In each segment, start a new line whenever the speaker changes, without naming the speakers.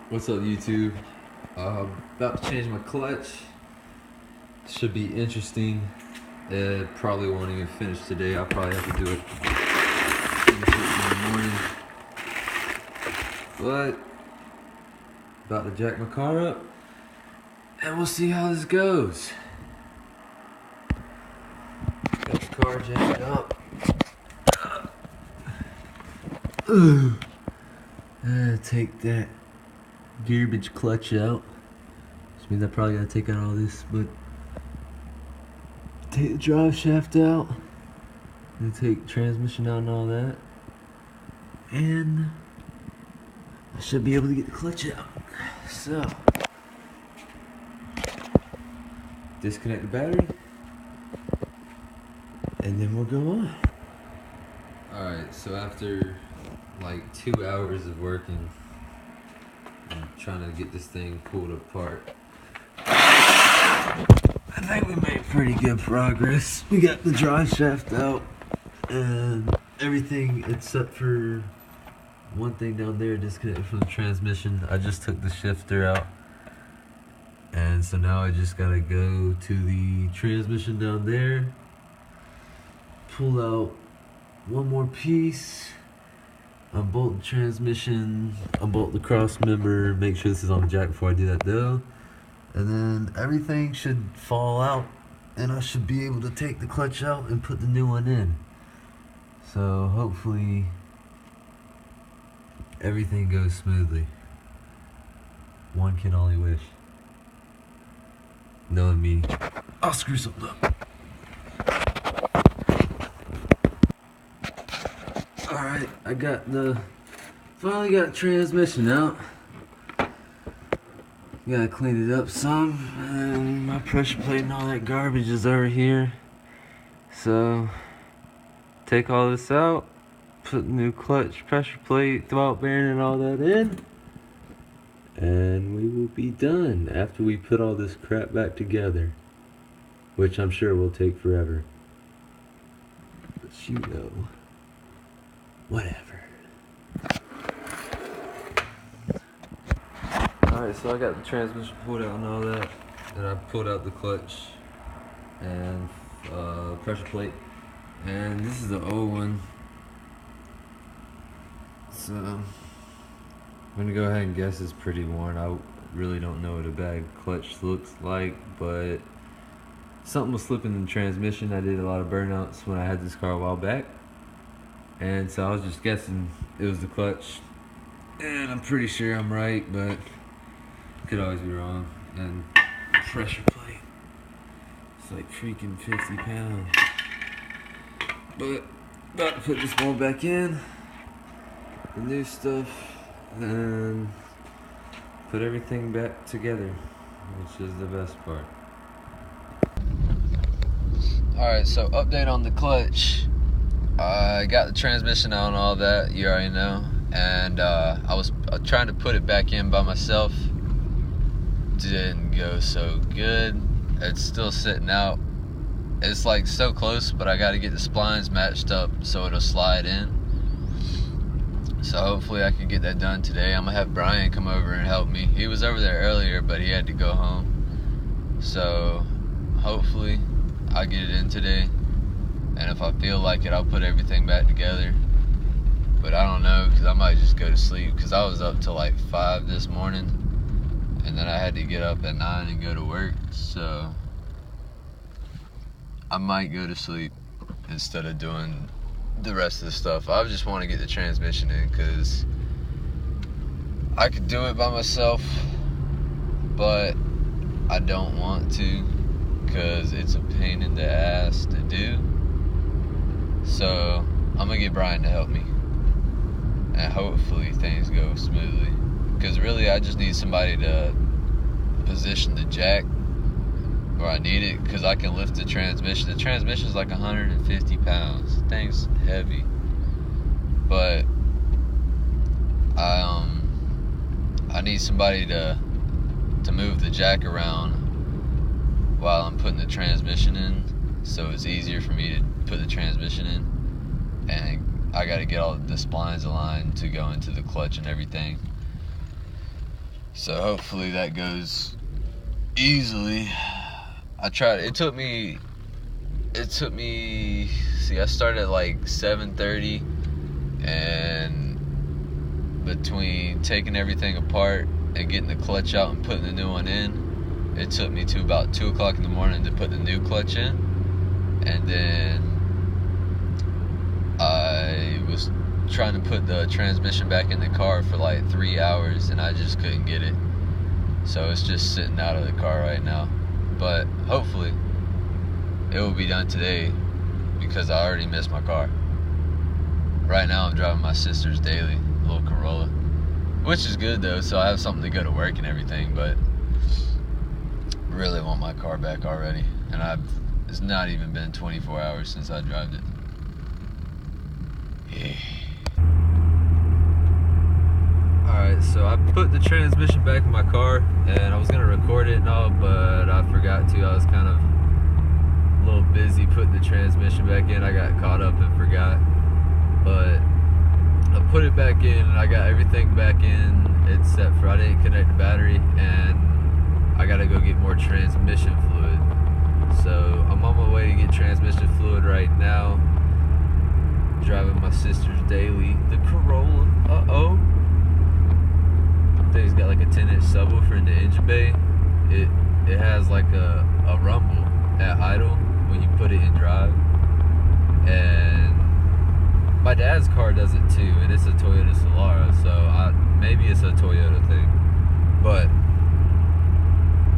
What's up, YouTube? About to change my clutch. Should be interesting. It probably won't even finish today. I'll probably have to do it in the morning. But about to jack my car up, and we'll see how this goes. Got the car jacked up. Take that garbage clutch out, which means I probably gotta take out all this, but take the drive shaft out and take transmission out and all that, and I should be able to get the clutch out. So disconnect the battery and then we'll go on. Alright, so after like 2 hours of working and trying to get this thing pulled apart, I think we made pretty good progress. We got the drive shaft out and everything except for one thing down there disconnected from the transmission. I just took the shifter out, and so now I just gotta go to the transmission down there, pull out one more piece, unbolt the transmission, unbolt the cross member, make sure this is on the jack before I do that though, and then everything should fall out and I should be able to take the clutch out and put the new one in. So hopefully everything goes smoothly. One can only wish. Knowing me, I'll screw something up. Alright, finally got the transmission out. Gotta clean it up some, and my pressure plate and all that garbage is over here. So, take all this out, put the new clutch, pressure plate, throttle bearing and all that in, and we will be done after we put all this crap back together, which I'm sure will take forever. But you know, whatever. Alright, so I got the transmission pulled out and all that, and I pulled out the clutch and pressure plate, and this is the old one. So I'm gonna go ahead and guess it's pretty worn. I really don't know what a bad clutch looks like, but something was slipping in the transmission. I did a lot of burnouts when I had this car a while back, and so I was just guessing it was the clutch, and I'm pretty sure I'm right, but could always be wrong. And pressure plate, it's like freaking 50 pounds. But about to put this one back in, the new stuff, and put everything back together, which is the best part. Alright, so update on the clutch. I got the transmission out and all that, you already know, and I was trying to put it back in by myself. Didn't go so good. It's still sitting out. It's like so close, but I got to get the splines matched up so it'll slide in. So hopefully I can get that done today. I'm gonna have Brian come over and help me. He was over there earlier, but he had to go home. So hopefully I'll get it in today, and if I feel like it, I'll put everything back together. But I don't know, because I might just go to sleep, because I was up till like 5 this morning, and then I had to get up at 9 and go to work. So I might go to sleep instead of doing the rest of the stuff. I just want to get the transmission in, because I could do it by myself, but I don't want to, because it's a pain in the ass to do. So I'm gonna get Brian to help me, and hopefully things go smoothly, because really I just need somebody to position the jack where I need it, because I can lift the transmission. The transmission is like 150 pounds. The thing's heavy, but I need somebody to move the jack around while I'm putting the transmission in, so it's easier for me to put the transmission in, and I got to get all the splines aligned to go into the clutch and everything. So hopefully that goes easily. I tried. It took me. See, I started at like 7:30, and between taking everything apart and getting the clutch out and putting the new one in, it took me to about 2 o'clock in the morning to put the new clutch in. And then I was trying to put the transmission back in the car for like 3 hours, and I just couldn't get it. So it's just sitting out of the car right now. But hopefully it will be done today, because I already missed my car. Right now I'm driving my sister's daily, little Corolla, which is good though, so I have something to go to work and everything, but really want my car back already. And it's not even been 24 hours since I drove it. Yeah. Alright, so I put the transmission back in my car, and I was going to record it and all, but I forgot to. I was kind of a little busy putting the transmission back in. I got caught up and forgot. But I put it back in, and I got everything back in except for I didn't connect the battery, and I got to go get more transmission fluid. So I'm on my way to get transmission fluid right now. Driving my sister's daily, the Corolla. Uh-oh. Thing's got like a 10-inch subwoofer in the engine bay. It has like a rumble at idle when you put it in drive. And my dad's car does it too, and it's a Toyota Solara, so maybe it's a Toyota thing. But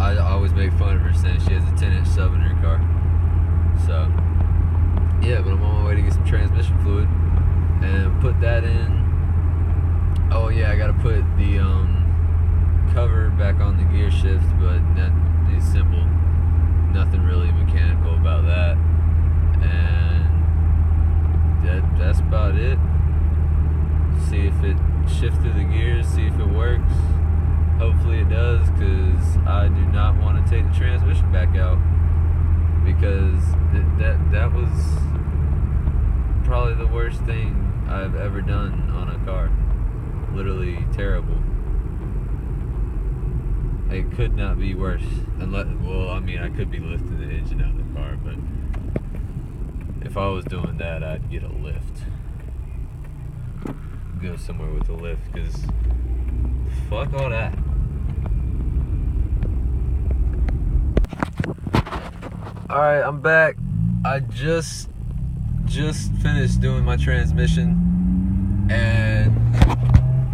I always make fun of her saying she has a 10-inch sub in her car. So yeah, but I'm on my way to get some transmission fluid and put that in. Oh yeah, I gotta put the cover back on the gear shift, but that is simple. Nothing really mechanical about that. And that's about it. See if it shifts through the gears, see if it works. Hopefully it does, because I do not want to take the transmission back out, because that was probably the worst thing I've ever done on a car. Literally terrible. It could not be worse. Unless, well, I mean, I could be lifting the engine out of the car, but if I was doing that, I'd get a lift. Go somewhere with a lift, because fuck all that. Alright, I'm back. I just finished doing my transmission, and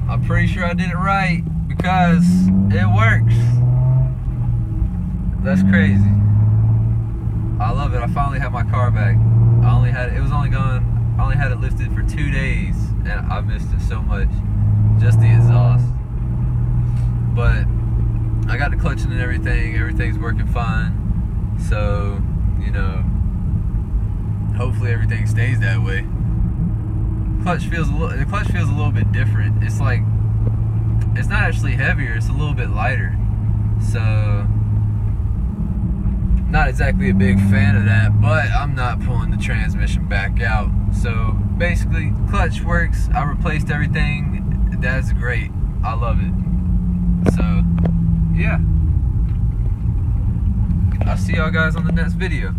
I'm pretty sure I did it right, because it works. That's crazy. I love it. I finally have my car back. I only had it lifted for 2 days, and I missed it so much. Just the exhaust. But I got the clutching and everything. Everything's working fine. So, you know, hopefully everything stays that way. The clutch feels a little bit different. It's like, it's not actually heavier, it's a little bit lighter. So, not exactly a big fan of that, but I'm not pulling the transmission back out. So basically, clutch works. I replaced everything. That's great. I love it. So yeah, I'll see y'all guys on the next video.